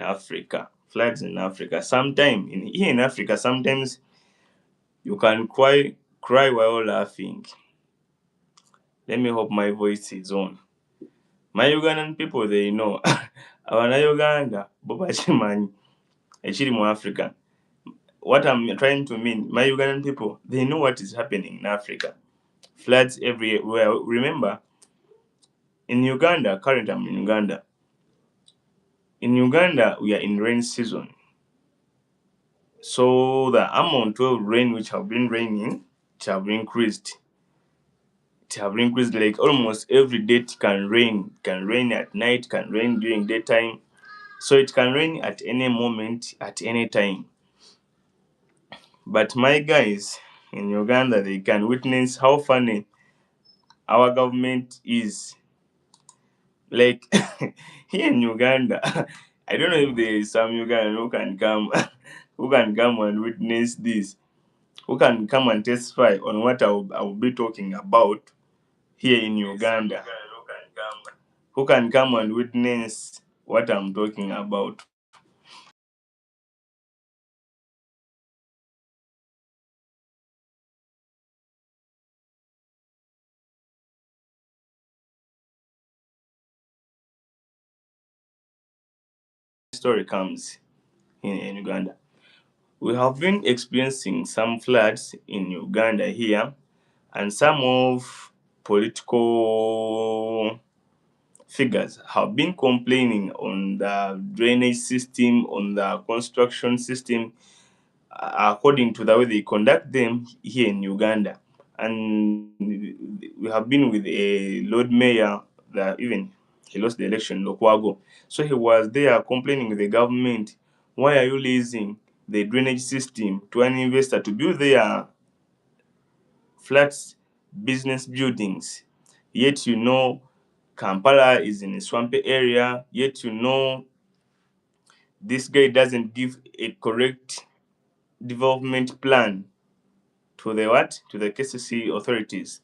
Africa. Floods in Africa. Here in Africa, sometimes you can cry while laughing. Let me hope my voice is on. My Ugandan people, they know. Abana Uganda, Boba Chimanyi, Echiri mu Africa. What I'm trying to mean, my Ugandan people, they know what is happening in Africa. Floods everywhere. Remember, in Uganda, currently I'm in Uganda. In Uganda, we are in rain season. So the amount of rain which have been raining, it have increased. It have increased like almost every day it can rain. It can rain at night, can rain during daytime. So it can rain at any moment, at any time. But my guys in Uganda, they can witness how funny our government is. Like here in Uganda, I don't know if there is some Ugandan who can come who can come and witness this, who can come and testify on what I will be talking about here in Uganda. Who can come and witness what I'm talking about. Story comes in Uganda. We have been experiencing some floods in Uganda here, and some of political figures have been complaining on the drainage system, on the construction system, according to the way they conduct them here in Uganda. And we have been with a Lord Mayor that even he lost the election, Lokwago. So he was there complaining with the government, why are you leasing the drainage system to an investor to build their flats business buildings? Yet you know Kampala is in a swampy area, yet you know this guy doesn't give a correct development plan to the what? To the KCC authorities.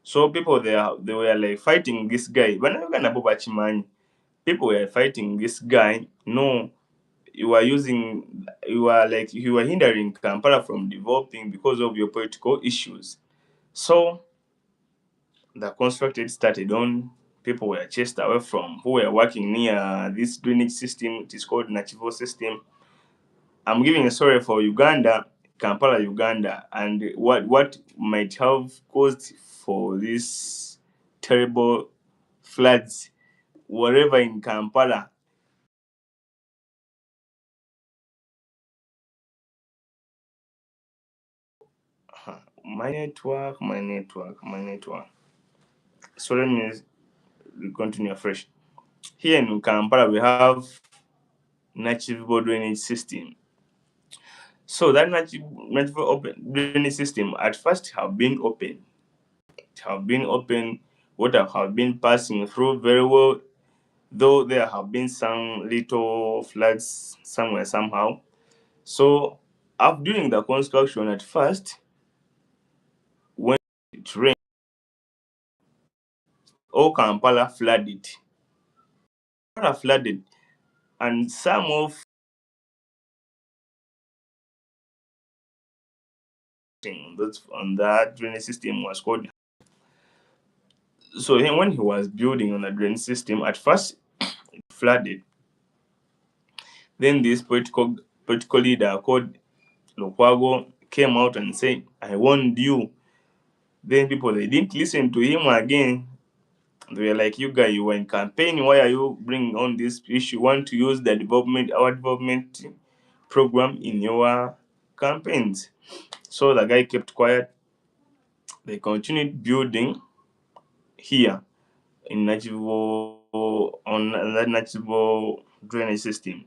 So people they were like fighting this guy. But now gonna Boba Chimanyi, people were fighting this guy. No, you were hindering Kampala from developing because of your political issues. So the constructed started on. People were chased away from who were working near this drainage system. It is called Nachivo system. I'm giving a story for Uganda, Kampala, Uganda, and what might have caused for this terrible floods wherever in Kampala. My network. So let me continue afresh. Here in Kampala, we have Nachivo drainage system. So that Nachivo drainage system at first have been open. It have been open. Water have been passing through very well, though there have been some little floods somewhere somehow. So after during the construction at first, when it rained, all Kampala flooded. Kampala flooded, and some of that's on that drainage system was called. So when he was building on the drainage system, at first it flooded. Then this political leader called Lukwago came out and said, "I warned you." Then people they didn't listen to him again. They were like, "You guys, you were in campaign. Why are you bringing on this issue? You want to use our development program in your campaigns?" So the guy kept quiet. They continued building here in Nachivo on that Nachivo drainage system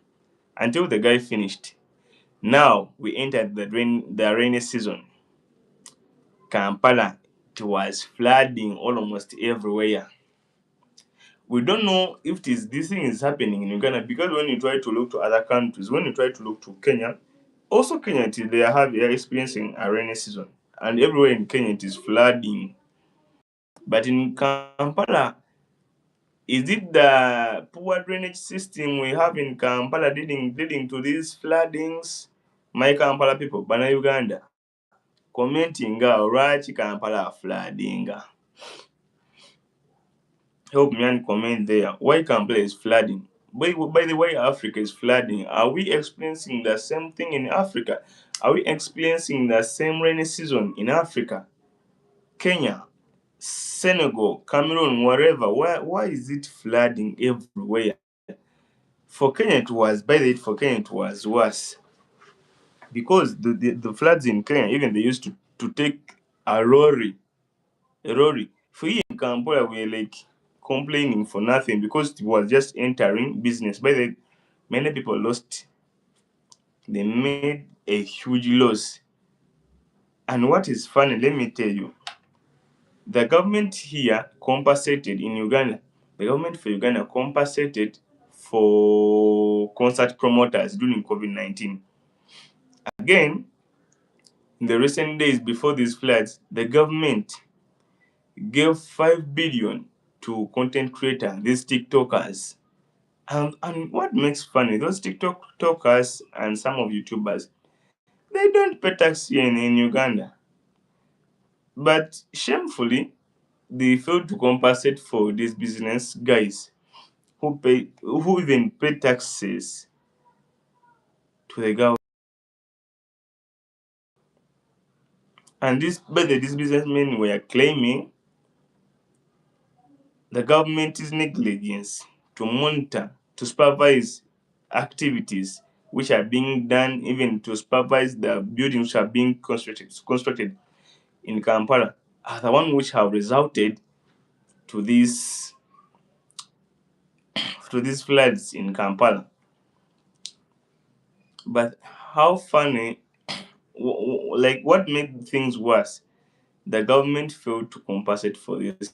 until the guy finished. Now we entered the rainy season. Kampala, it was flooding almost everywhere. We don't know if this thing is happening in Uganda, because when you try to look to other countries, when you try to look to Kenya, also Kenya they are experiencing a rainy season, and everywhere in Kenya it is flooding. But in Kampala, Is it the poor drainage system we have in Kampala leading to these floodings? My Kampala people, Bana Uganda, commenting lwaki Kampala flooding. Help me and comment there. Why Kampala is flooding? By the way, Africa is flooding. Are we experiencing the same thing in Africa? Are we experiencing the same rainy season in Africa? Kenya, Senegal, Cameroon, wherever. Why is it flooding everywhere? For Kenya it was, by the way, for Kenya it was worse. Because the floods in Kenya, even they used to take a lorry. For here in Kampala, we're like complaining for nothing because it was just entering business. By the way, many people lost, they made a huge loss. And what is funny, let me tell you, the government here compensated in Uganda, the government for Uganda compensated for concert promoters during COVID-19. Again, in the recent days before these floods, the government gave 5 billion to content creators, these TikTokers. And what makes funny, those TikTokers and some of YouTubers, they don't pay tax here in Uganda. But shamefully, they failed to compensate for these business guys who even pay taxes to the government. And these businessmen were claiming the government's negligence to monitor, to supervise activities which are being done, even to supervise the buildings which are being constructed in Kampala, are the one which have resulted to these floods in Kampala. But how funny, like what made things worse? The government failed to compensate for these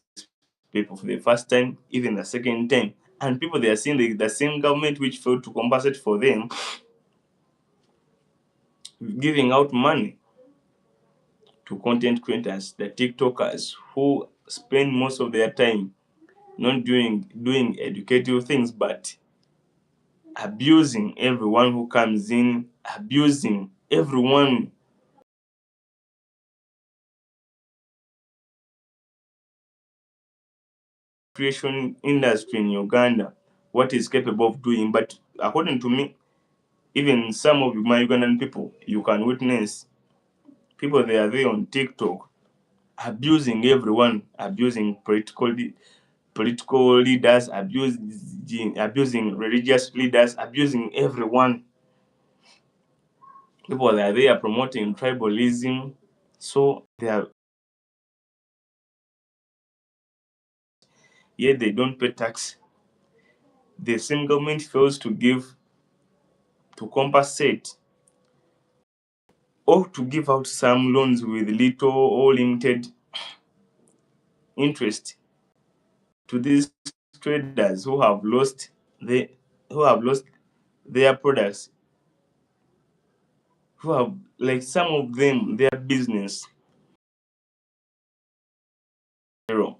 people for the first time, even the second time. And people, they are seeing the same government which failed to compensate for them giving out money to content creators, the TikTokers, who spend most of their time not doing educative things, but abusing everyone who comes in, abusing everyone. Creation industry in Uganda, what is capable of doing. But according to me, even some of my Ugandan people, you can witness people, they are there on TikTok abusing everyone, abusing political leaders, abusing religious leaders, abusing everyone. People are there promoting tribalism, so they are, yet they don't pay tax. The same government fails to give, to compensate, or to give out some loans with little or limited interest to these traders the who have lost their products, who have, like, some of them, their business zero.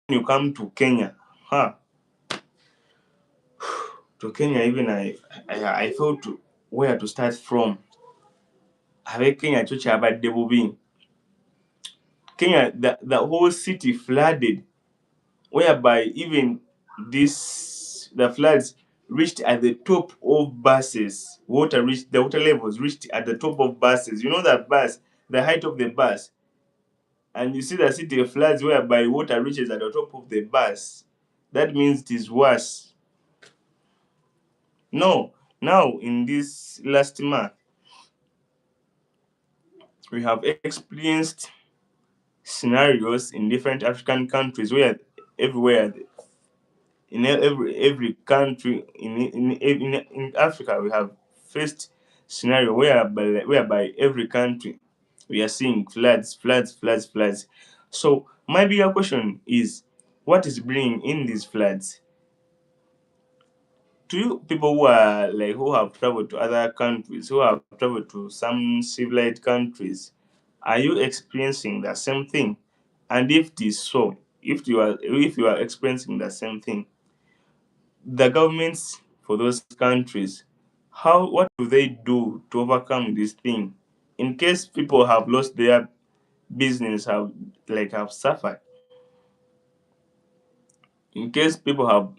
When you come to Kenya, huh? To Kenya, even I felt to where to start from. Abe Kenya kyo kyabadde bubi. Kenya, the whole city flooded, whereby even the floods reached at the top of buses. The water levels reached at the top of buses. You know that bus, the height of the bus, and you see the city floods whereby water reaches at the top of the bus. That means it is worse. No, now in this last month, we have experienced scenarios in different African countries where everywhere in every country in Africa we have faced scenario whereby every country we are seeing floods. So my bigger question is, what is bringing in these floods? To you people who have traveled to other countries, who have traveled to some civilized countries, are you experiencing the same thing? And if it is so, if you are experiencing the same thing, the governments for those countries, what do they do to overcome this thing in case people have lost their business, have suffered, in case people have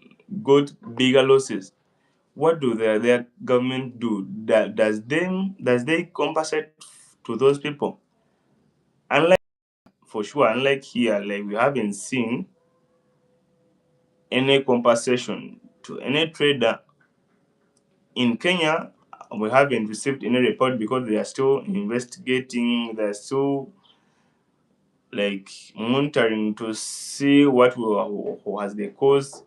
got bigger losses? What do their government do? Does they compensate to those people? Unlike, for sure, unlike here, like, we haven't seen any compensation to any trader. In Kenya, we haven't received any report because they are still investigating. They're still, like, monitoring to see who has the cause.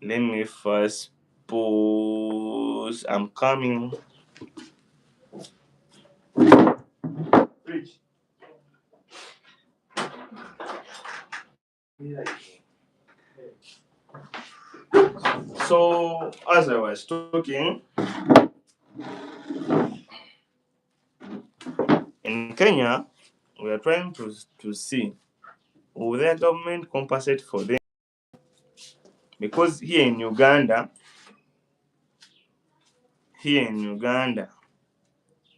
Let me first pause. I'm coming. So, as I was talking, in Kenya, we are trying to see, will their government compensate for them? Because here in Uganda,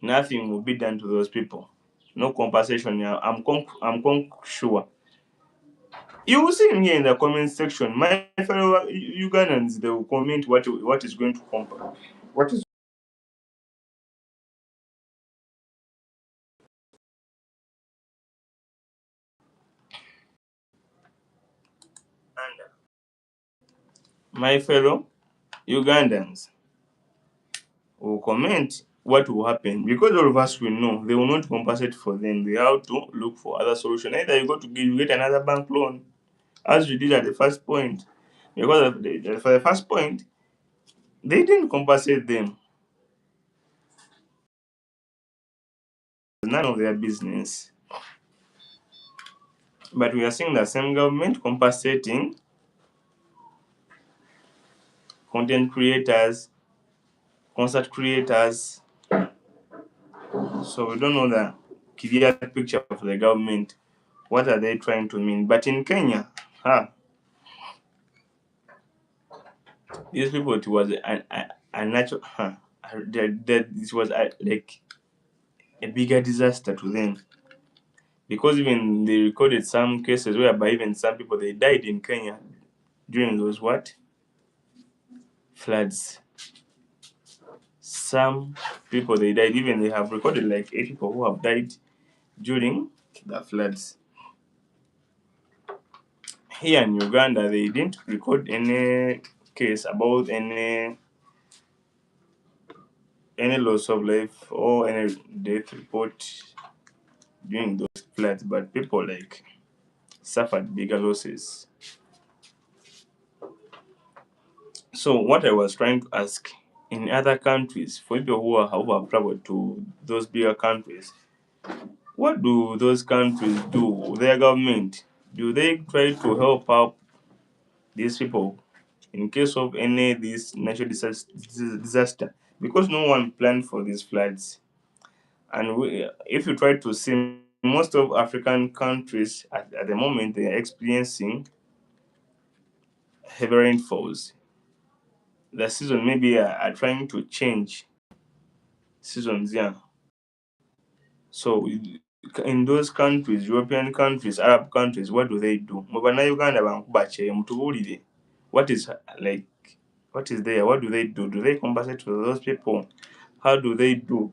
nothing will be done to those people. No compensation. Yeah, I'm sure. You will see in here in the comment section, my fellow Ugandans, they will comment what is going to compensate. What is my fellow Ugandans will comment what will happen, because all of us will know they will not compensate for them. They have to look for other solution. Either you get another bank loan, as you did at the first point, because for the first point they didn't compensate them. None of their business. But we are seeing the same government compensating content creators, concert creators. So we don't know the clear picture of the government. What are they trying to mean? But in Kenya, these people, it was a natural, it was like a bigger disaster to them, because even they recorded some cases whereby even some people, they died in Kenya during those floods. Some people, they died. Even they have recorded like 8 people who have died during the floods. Here in Uganda, they didn't record any case about any loss of life or any death report during those floods, but people, like, suffered bigger losses. So what I was trying to ask, in other countries, for people who have traveled to those bigger countries, what do those countries do? Their government, do they try to help out these people in case of any this natural disaster? Because no one planned for these floods, and if you try to see, most of African countries at the moment, they are experiencing heavy rainfalls. The season maybe are trying to change seasons, yeah. So in those countries, European countries, Arab countries, what do they do? Mu bannayuganda bankubakyeye mutubuulire. What is, like, what is there? What do they do? Do they compensate to those people? How do they do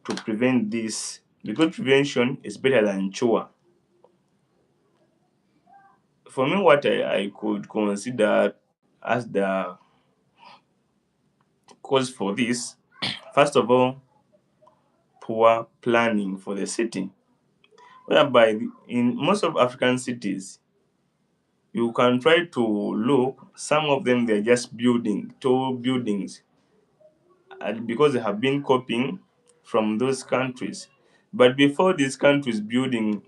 to prevent this? Because prevention is better than cure. For me, what I could consider as the cause for this, first of all, poor planning for the city, whereby in most of African cities, you can try to look, some of them, they're just building tall buildings, and because they have been copying from those countries. But before these countries building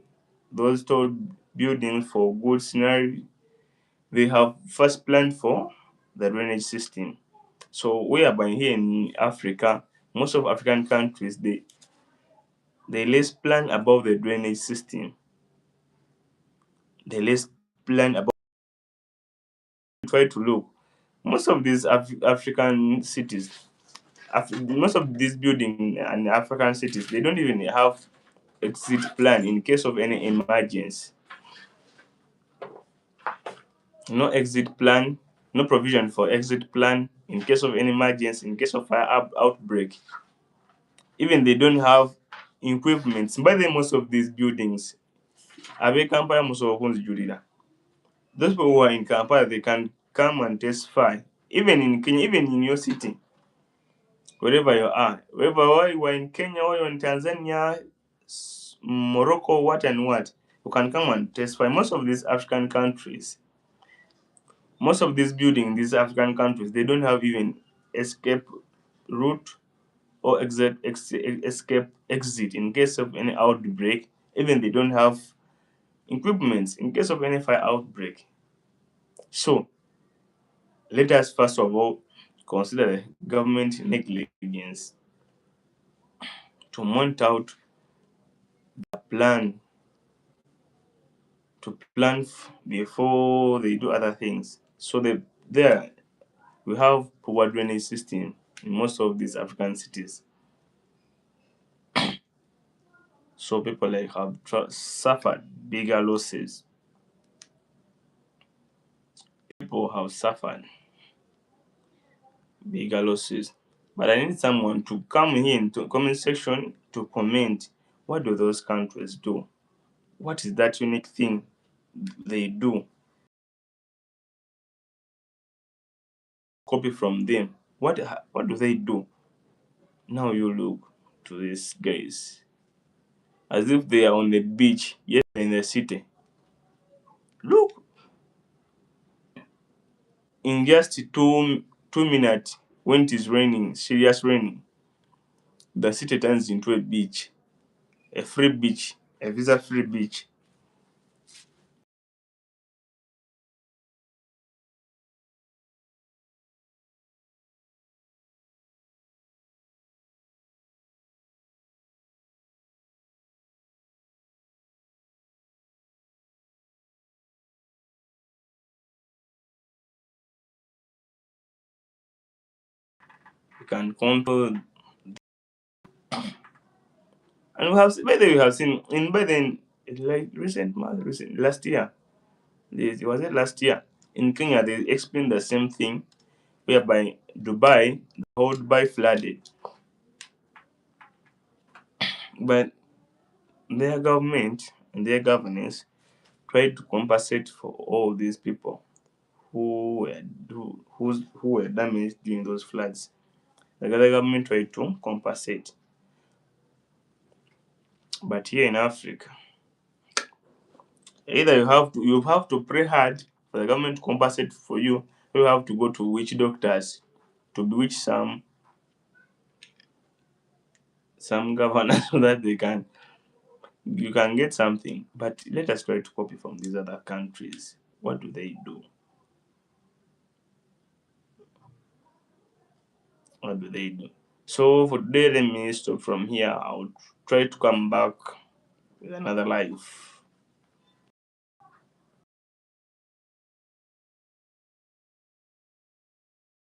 those tall buildings for good scenery, they have first planned for the drainage system. So whereby here in Africa, most of African countries, they less plan about the drainage system. the less plan about. Try to look. Most of these African cities, most of these buildings and African cities, they don't even have exit plan in case of any emergency. No exit plan, no provision for exit plan in case of any emergency, in case of fire outbreak. Even they don't have equipment. By the most of these buildings, abe Kampala most of Julila. Those people who are in Kampala, they can come and testify. Even in Kenya, even in your city, wherever you are, wherever you are in Kenya or you're in Tanzania, Morocco, what and what, you can come and testify. Most of these African countries, most of these buildings in these African countries, they don't have even escape route or escape exit in case of any outbreak. Even they don't have equipment in case of any fire outbreak. So let us first of all consider the government negligence to mount out a plan to plan before they do other things. So there we have poor drainage system in most of these African cities. So people like have suffered bigger losses. People have suffered bigger losses. But I need someone to come here into comment section to comment. What do those countries do? What is that unique thing they do? Copy from them. What do they do? Now you look to these guys as if they are on the beach, yet in the city. Look, in just two minutes, when it is raining, serious raining, the city turns into a beach, a free beach, a visa-free beach. You can control, and by the way, we have seen in by then like recent last year. Was it last year in Kenya? They explained the same thing, whereby Dubai, the whole Dubai flooded, but their government and their governance tried to compensate for all these people who were damaged during those floods. The other government tried to compensate, but here in Africa, either you have to pray hard for the government to compensate for you, or you have to go to witch doctors to bewitch some governors so that you can get something. But let us try to copy from these other countries. What do they do? What do they do? So for today, let me stop from here. I'll try to come back with another life.